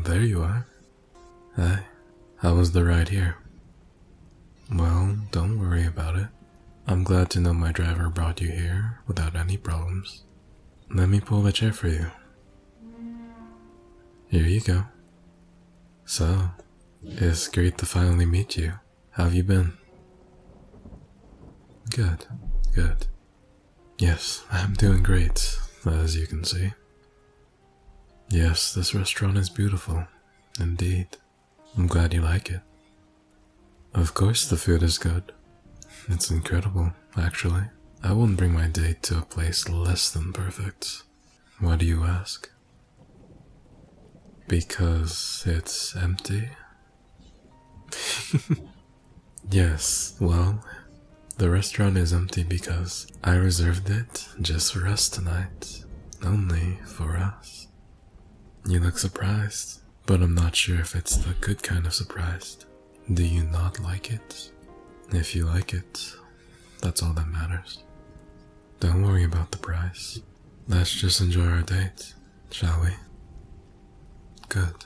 there you are. Hey, how was the ride here? Well, don't worry about it. I'm glad to know my driver brought you here without any problems. Let me pull the chair for you. Here you go. So, it's great to finally meet you. How have you been? Good, good. Yes, I'm doing great, as you can see. Yes, this restaurant is beautiful, indeed. I'm glad you like it. Of course the food is good. It's incredible, actually. I wouldn't bring my date to a place less than perfect. Why do you ask? Because it's empty? Yes, well, the restaurant is empty because I reserved it just for us tonight. Only for us. You look surprised, but I'm not sure if it's the good kind of surprised. Do you not like it? If you like it, that's all that matters. Don't worry about the price. Let's just enjoy our date, shall we? Good.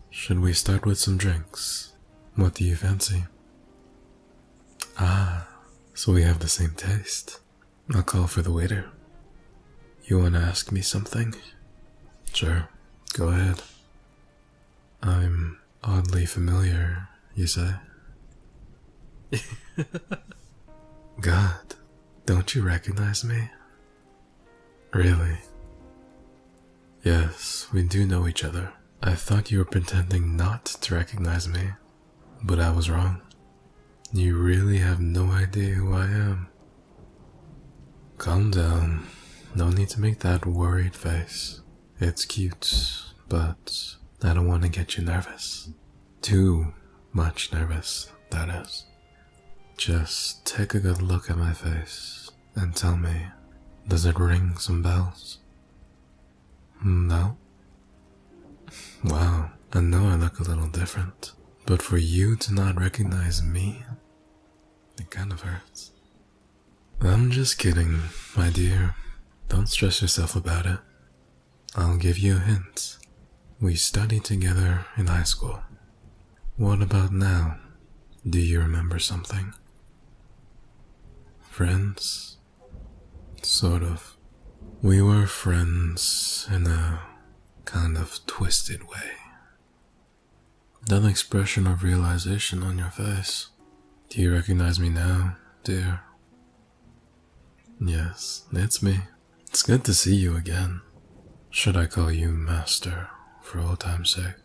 Should we start with some drinks? What do you fancy? Ah, so we have the same taste. I'll call for the waiter. You want to ask me something? Sure, go ahead. I'm oddly familiar, you say? God, don't you recognize me? Really? Yes, we do know each other. I thought you were pretending not to recognize me, but I was wrong. You really have no idea who I am. Calm down. No need to make that worried face. It's cute, but I don't want to get you nervous. Too much nervous, that is. Just take a good look at my face and tell me, does it ring some bells? No? Wow, I know I look a little different, but for you to not recognize me, it kind of hurts. I'm just kidding, my dear. Don't stress yourself about it. I'll give you a hint. We studied together in high school. What about now? Do you remember something? Friends? Sort of. We were friends in a kind of twisted way. That expression of realization on your face. Do you recognize me now, dear? Yes, it's me. It's good to see you again. Should I call you Master for old time's sake?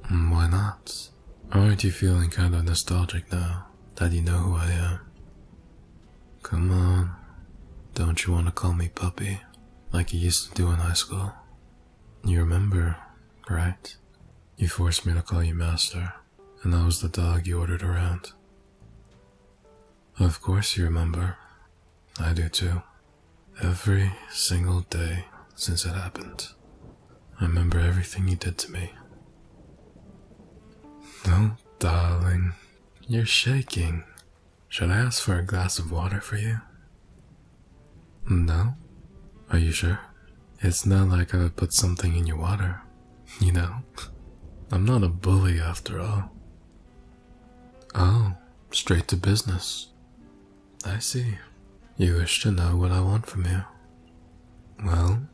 Why not? Aren't you feeling kind of nostalgic now that you know who I am? Come on, don't you want to call me Puppy like you used to do in high school? You remember, right? You forced me to call you Master, and I was the dog you ordered around. Of course you remember. I do too. Every single day since it happened. I remember everything you did to me. Oh, darling, you're shaking. Should I ask for a glass of water for you? No? Are you sure? It's not like I would put something in your water. You know, I'm not a bully after all. Oh, straight to business. I see. You wish to know what I want from you. Well,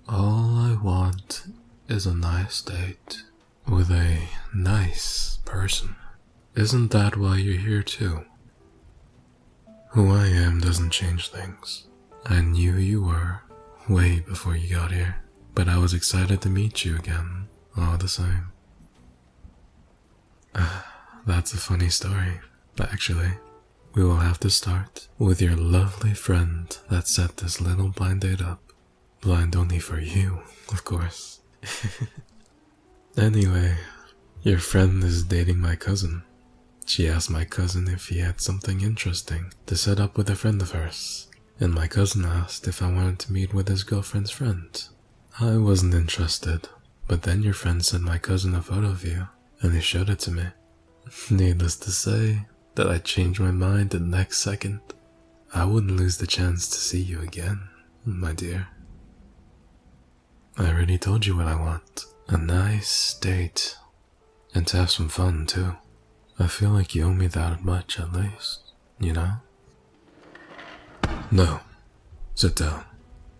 all I want is a nice date with a nice person. Isn't that why you're here too? Who I am doesn't change things. I knew who you were way before you got here, but I was excited to meet you again, all the same. That's a funny story, actually. We will have to start with your lovely friend that set this little blind date up. Blind only for you, of course. Anyway, your friend is dating my cousin. She asked my cousin if he had something interesting to set up with a friend of hers, and my cousin asked if I wanted to meet with his girlfriend's friend. I wasn't interested, but then your friend sent my cousin a photo of you, and he showed it to me. Needless to say, that I changed my mind the next second. I wouldn't lose the chance to see you again, my dear. I already told you what I want. A nice date. And to have some fun, too. I feel like you owe me that much, at least. You know? No. Sit down.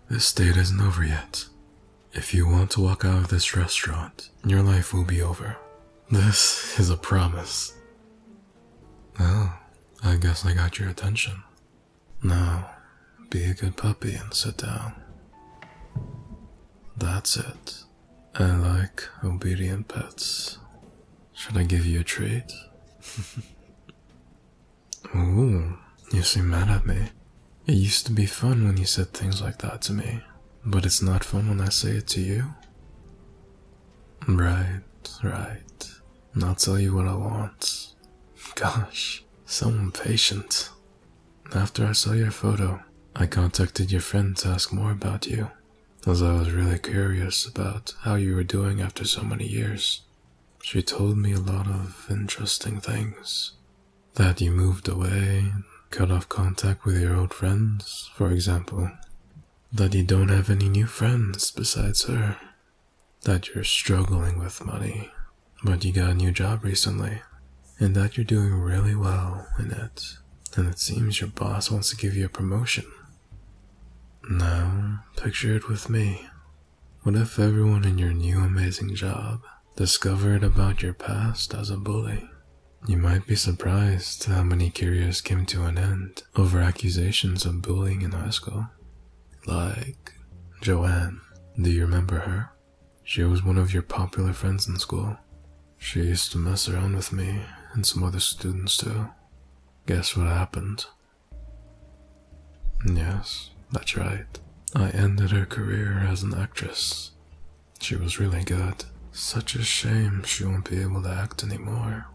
This date isn't over yet. If you want to walk out of this restaurant, your life will be over. This is a promise. Oh, I guess I got your attention. Now, be a good puppy and sit down. That's it. I like obedient pets. Should I give you a treat? Ooh, you seem mad at me. It used to be fun when you said things like that to me, but it's not fun when I say it to you? Right. I'll tell you what I want. Gosh, so impatient. After I saw your photo, I contacted your friend to ask more about you, as I was really curious about how you were doing after so many years. She told me a lot of interesting things. That you moved away, cut off contact with your old friends, for example. That you don't have any new friends besides her. That you're struggling with money, but you got a new job recently. And that you're doing really well in it. And it seems your boss wants to give you a promotion. Now, picture it with me. What if everyone in your new amazing job discovered about your past as a bully? You might be surprised how many careers came to an end over accusations of bullying in high school. Like Joanne, do you remember her? She was one of your popular friends in school. She used to mess around with me and some other students too. Guess what happened? Yes, that's right. I ended her career as an actress. She was really good. Such a shame she won't be able to act anymore.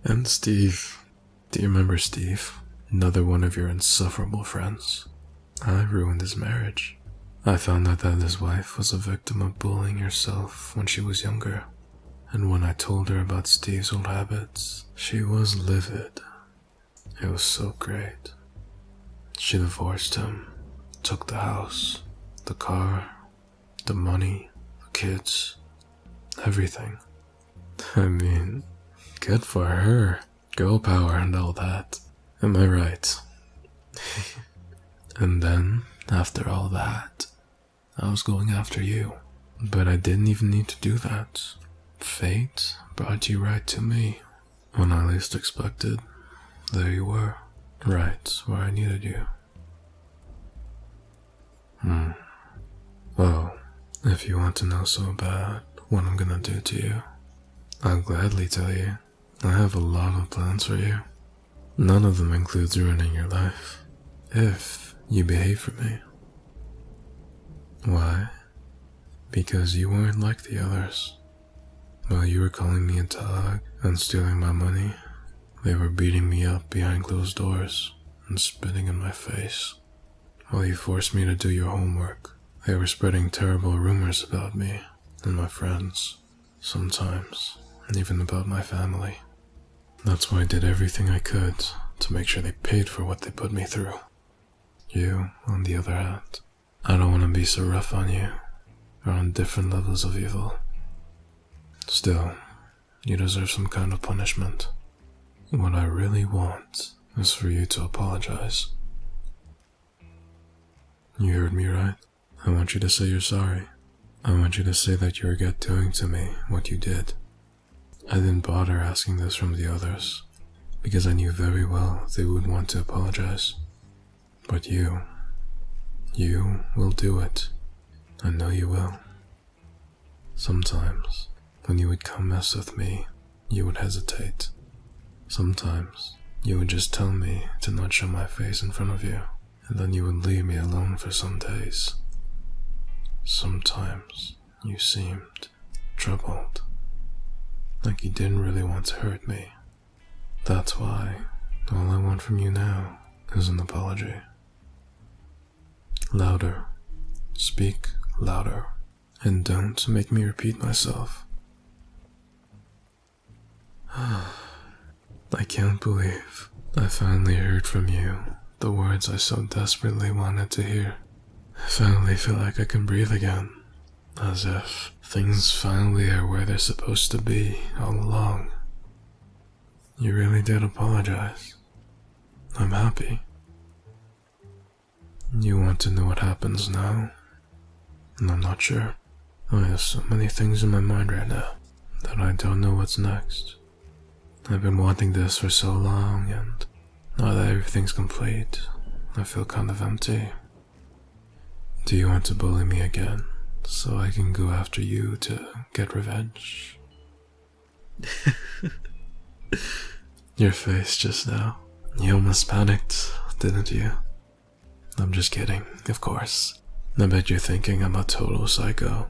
And Steve. Do you remember Steve? Another one of your insufferable friends. I ruined his marriage. I found out that his wife was a victim of bullying herself when she was younger. And when I told her about Steve's old habits, she was livid. It was so great. She divorced him, took the house, the car, the money, the kids, everything. I mean, good for her. Girl power and all that. Am I right? And then, after all that, I was going after you. But I didn't even need to do that. Fate brought you right to me. When I least expected, there you were. Right where I needed you. Well, if you want to know so bad what I'm gonna do to you, I'll gladly tell you. I have a lot of plans for you. None of them includes ruining your life, if you behave for me. Why? Because you weren't like the others. While you were calling me a dog and stealing my money, they were beating me up behind closed doors and spitting in my face. While you forced me to do your homework, they were spreading terrible rumors about me and my friends, sometimes even about my family. That's why I did everything I could to make sure they paid for what they put me through. You, on the other hand, I don't want to be so rough on you. We're on different levels of evil. Still, you deserve some kind of punishment. What I really want is for you to apologize. You heard me right? I want you to say you're sorry. I want you to say that you regret doing to me what you did. I didn't bother asking this from the others, because I knew very well they would want to apologize. But you will do it. I know you will. Sometimes, when you would come mess with me, you would hesitate. Sometimes, you would just tell me to not show my face in front of you, and then you would leave me alone for some days. Sometimes, you seemed troubled, like you didn't really want to hurt me. That's why all I want from you now is an apology. Louder. Speak louder. And don't make me repeat myself. I can't believe I finally heard from you the words I so desperately wanted to hear. I finally feel like I can breathe again. As if things finally are where they're supposed to be all along. You really did apologize. I'm happy. You want to know what happens now? And I'm not sure. I have so many things in my mind right now that I don't know what's next. I've been wanting this for so long, and now that everything's complete, I feel kind of empty. Do you want to bully me again, so I can go after you to get revenge? Your face just now. You almost panicked, didn't you? I'm just kidding, of course. I bet you're thinking I'm a total psycho.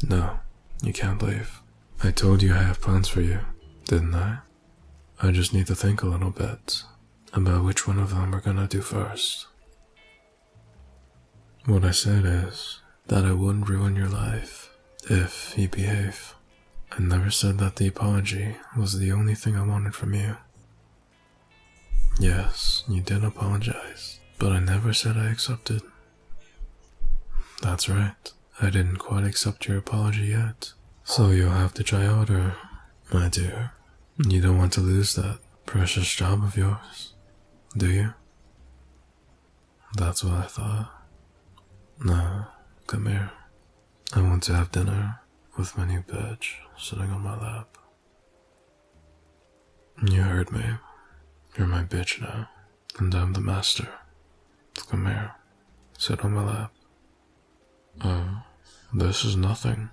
No, you can't leave. I told you I have plans for you, didn't I? I just need to think a little bit about which one of them we're gonna do first. What I said is that I wouldn't ruin your life if you behave. I never said that the apology was the only thing I wanted from you. Yes, you did apologize, but I never said I accepted. That's right, I didn't quite accept your apology yet, so you'll have to try harder, my dear. You don't want to lose that precious job of yours, do you? That's what I thought. No, come here. I want to have dinner with my new bitch sitting on my lap. You heard me. You're my bitch now, and I'm the master. Come here. Sit on my lap. This is nothing.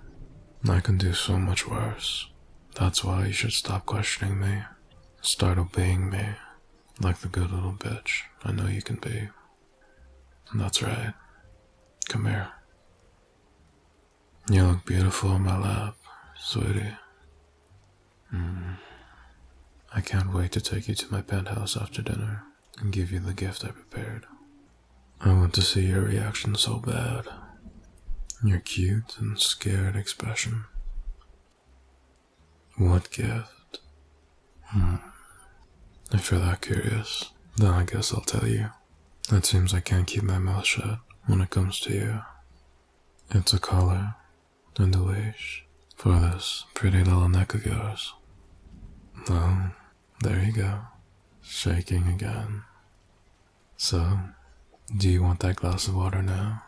I can do so much worse. That's why you should stop questioning me. Start obeying me, like the good little bitch I know you can be. That's right. Come here. You look beautiful on my lap, sweetie. I can't wait to take you to my penthouse after dinner and give you the gift I prepared. I want to see your reaction so bad. Your cute and scared expression. What gift? If you're that curious, then I guess I'll tell you. It seems I can't keep my mouth shut when it comes to you. It's a collar and a leash for this pretty little neck of yours. Oh, there you go. Shaking again. So, do you want that glass of water now?